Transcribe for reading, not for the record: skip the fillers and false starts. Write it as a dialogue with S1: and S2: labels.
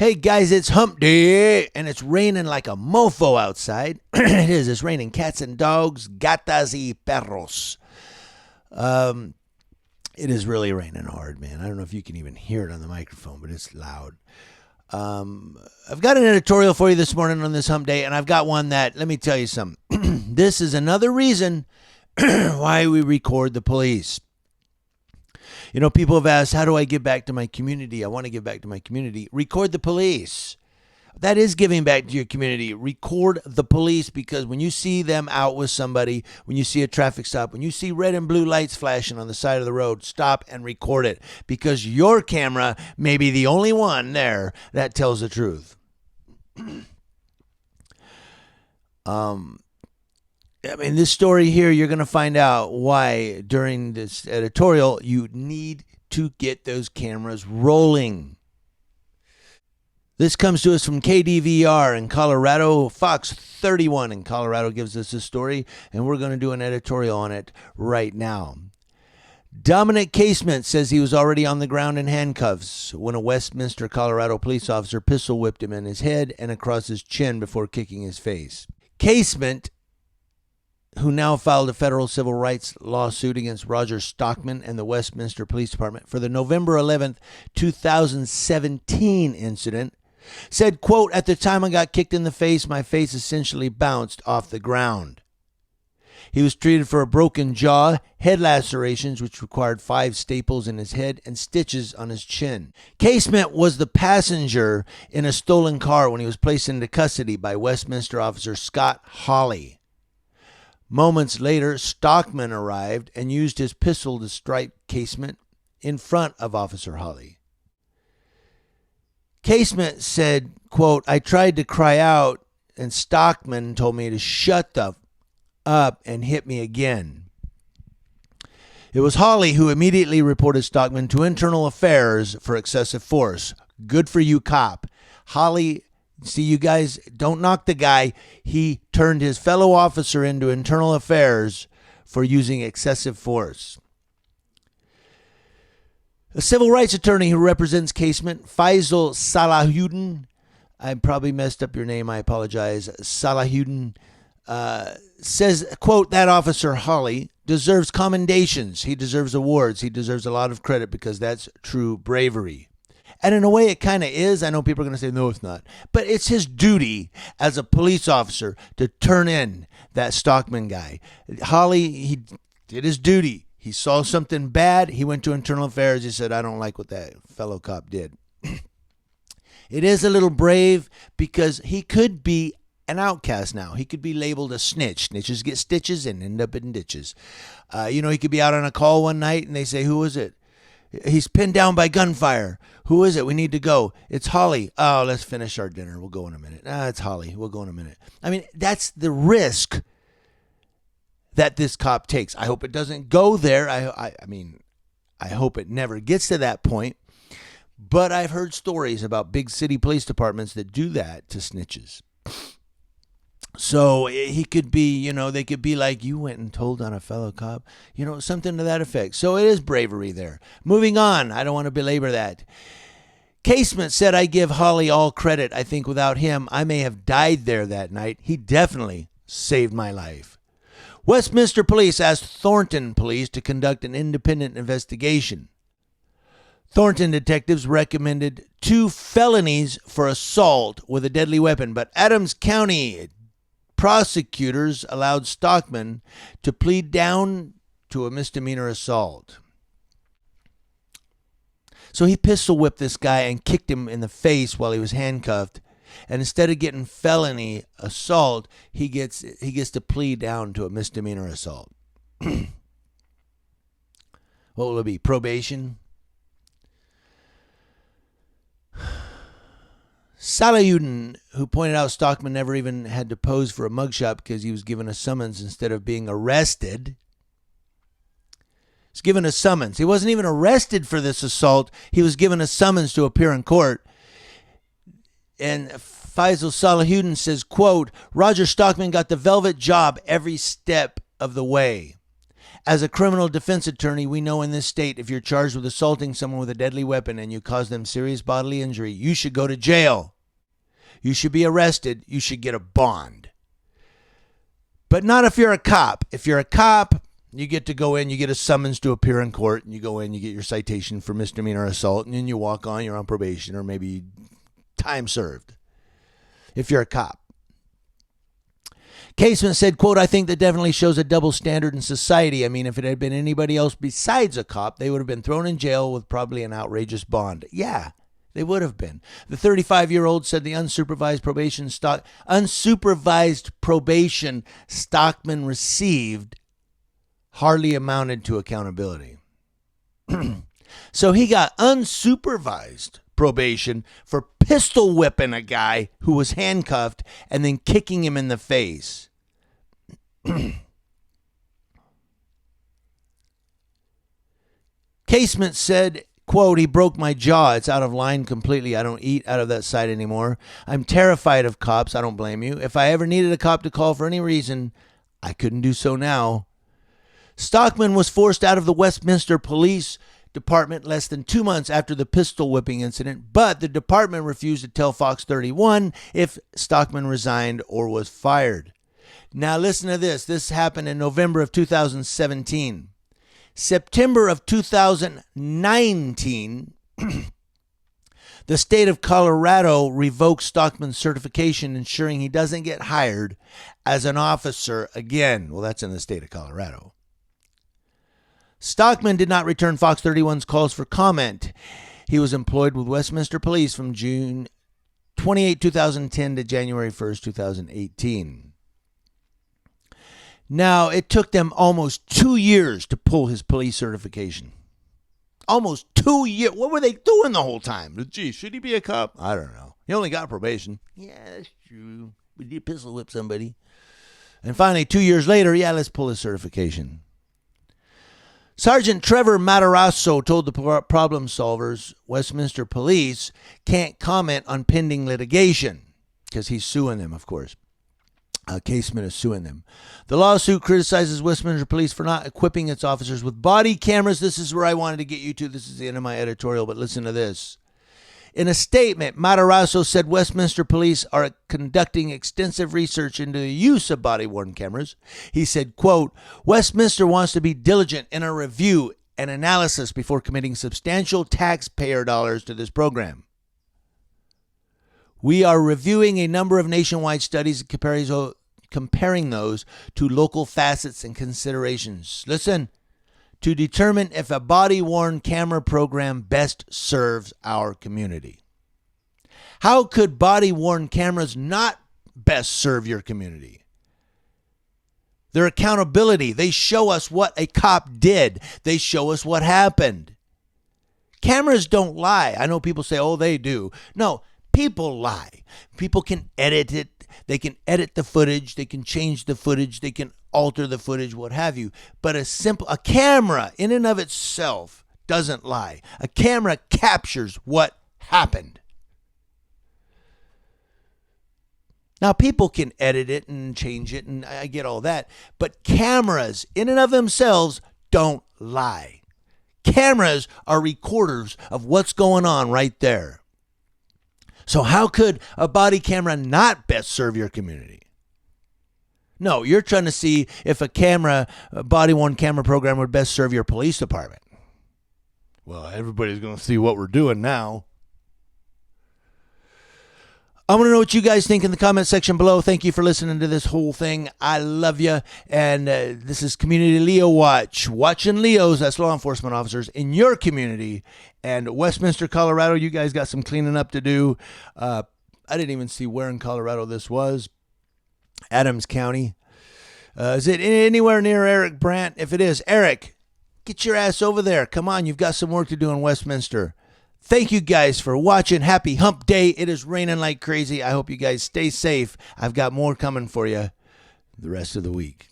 S1: Hey guys, it's hump day, and it's raining like a mofo outside. It is. It's raining cats and dogs, gatas y perros. It is really raining hard, man. I don't know if you can even hear it on the microphone, but it's loud. I've got an editorial for you this morning on this hump day, and I've got one that, let me tell you something. This is another reason why we record the police. You know, people have asked, how do I give back to my community? I want to give back to my community. Record the police. That is giving back to your community. Record the police, because when you see them out with somebody, when you see a traffic stop, when you see red and blue lights flashing on the side of the road, stop and record it, because your camera may be the only one there that tells the truth. I mean, this story here, you're going to find out why during this editorial you need to get those cameras rolling. This comes to us from KDVR in Colorado. Fox 31 in Colorado gives us this story, and we're going to do an editorial on it right now. Dominic Casement says he was already on the ground in handcuffs when a Westminster, Colorado police officer pistol whipped him in his head and across his chin before kicking his face. Casement, who now filed a federal civil rights lawsuit against Roger Stockman and the Westminster Police Department for the November 11th, 2017 incident, said, quote, "At the time I got kicked in the face, my face essentially bounced off the ground." He was treated for a broken jaw, head lacerations, which required 5 staples in his head, and stitches on his chin. Casement was the passenger in a stolen car when he was placed into custody by Westminster officer Scott Hawley. Moments later, Stockman arrived and used his pistol to strike Casement in front of Officer Hawley. Casement said, quote, "I tried to cry out and Stockman told me to shut the up and hit me again." It was Hawley who immediately reported Stockman to Internal Affairs for excessive force. Good for you, cop. Hawley, see, you guys, don't knock the guy. He turned his fellow officer into Internal Affairs for using excessive force. A civil rights attorney who represents Casement, Faisal Salahuddin, I probably messed up your name, I apologize, Salahuddin, says, quote, "That officer Hawley deserves commendations. He deserves awards. He deserves a lot of credit because that's true bravery." And in a way, it kind of is. I know people are going to say, no, it's not. But it's his duty as a police officer to turn in that Stockman guy. Hawley, he did his duty. He saw something bad. He went to Internal Affairs. He said, I don't like what that fellow cop did. It is a little brave because he could be an outcast now. He could be labeled a snitch. Snitches get stitches and end up in ditches. He could be out on a call one night and they say, who is it? He's pinned down by gunfire. Who is it? We need to go. It's Hawley. Oh, let's finish our dinner. We'll go in a minute. It's Hawley. We'll go in a minute. I mean, that's the risk that this cop takes. I hope it doesn't go there. I hope it never gets to that point. But I've heard stories about big city police departments that do that to snitches. So he could be, they could be like, you went and told on a fellow cop, something to that effect. So it is bravery there. Moving on. I don't want to belabor that. Casement said, "I give Hawley all credit. I think without him, I may have died there that night. He definitely saved my life." Westminster Police asked Thornton Police to conduct an independent investigation. Thornton detectives recommended 2 felonies for assault with a deadly weapon, but Adams County prosecutors allowed Stockman to plead down to a misdemeanor assault. So he pistol whipped this guy and kicked him in the face while he was handcuffed. And instead of getting felony assault, he gets to plead down to a misdemeanor assault. What will it be? Probation? Salahuddin, who pointed out Stockman never even had to pose for a mugshot because he was given a summons instead of being arrested. He's given a summons. He wasn't even arrested for this assault. He was given a summons to appear in court. And Faisal Salahuddin says, quote, "Roger Stockman got the velvet job every step of the way. As a criminal defense attorney, we know in this state if you're charged with assaulting someone with a deadly weapon and you cause them serious bodily injury, you should go to jail. You should be arrested. You should get a bond. But not if you're a cop. If you're a cop, you get to go in, you get a summons to appear in court, and you go in, you get your citation for misdemeanor assault, and then you walk on, you're on probation, or maybe time served. If you're a cop. Casement said, quote, I think that definitely shows a double standard in society. I mean, if it had been anybody else besides a cop, they would have been thrown in jail with probably an outrageous bond. Yeah, they would have been. The 35-year-old said the unsupervised probation Stockman received hardly amounted to accountability. So he got unsupervised probation for pistol whipping a guy who was handcuffed and then kicking him in the face. Casement said, quote, he broke my jaw. It's out of line completely. I don't eat out of that side anymore. I'm terrified of cops. I don't blame you. If I ever needed a cop to call for any reason, I couldn't do so now. Stockman was forced out of the Westminster Police Department less than 2 months after the pistol whipping incident, but the department refused to tell Fox 31 if Stockman resigned or was fired. Now listen to this. This happened in November of 2017. September of 2019, the state of Colorado revoked Stockman's certification, ensuring he doesn't get hired as an officer again. Well, that's in the state of Colorado. Stockman did not return Fox 31's calls for comment. He was employed with Westminster Police from June 28, 2010 to January 1st, 2018. Now, it took them almost 2 years to pull his police certification. Almost 2 years. What were they doing the whole time? Gee, should he be a cop? I don't know. He only got probation. Yeah, that's true. We did pistol whip somebody. And finally, 2 years later, let's pull his certification. Sergeant Trevor Matarazzo told the problem solvers Westminster Police can't comment on pending litigation because he's suing them, of course. Casement is suing them. The lawsuit criticizes Westminster Police for not equipping its officers with body cameras. This is where I wanted to get you to. This is the end of my editorial, but listen to this. In a statement, Matarazzo said Westminster Police are conducting extensive research into the use of body-worn cameras. He said, quote, Westminster wants to be diligent in a review and analysis before committing substantial taxpayer dollars to this program. We are reviewing a number of nationwide studies and comparing those to local facets and considerations. Listen. To determine if a body-worn camera program best serves our community. How could body-worn cameras not best serve your community? Their accountability. They show us what a cop did. They show us what happened. Cameras don't lie. I know people say, oh, they do. No, people lie. People can edit it. They can edit the footage. They can change the footage. They can alter the footage, what have you. But a camera in and of itself doesn't lie. A camera captures what happened. Now, people can edit it and change it, and I get all that. But cameras in and of themselves don't lie. Cameras are recorders of what's going on right there. So how could a body camera not best serve your community? No, you're trying to see if a body-worn camera program would best serve your police department. Well, everybody's going to see what we're doing now. I want to know what you guys think in the comment section below. Thank you for listening to this whole thing. I love you. And this is Community Leo Watch. Watching Leos, that's law enforcement officers in your community. And Westminster, Colorado, you guys got some cleaning up to do. I didn't even see where in Colorado this was. Adams County. Is it anywhere near Eric Brandt? If it is, Eric, get your ass over there. Come on, you've got some work to do in Westminster. Thank you guys for watching. Happy hump day. It is raining like crazy. I hope you guys stay safe. I've got more coming for you the rest of the week.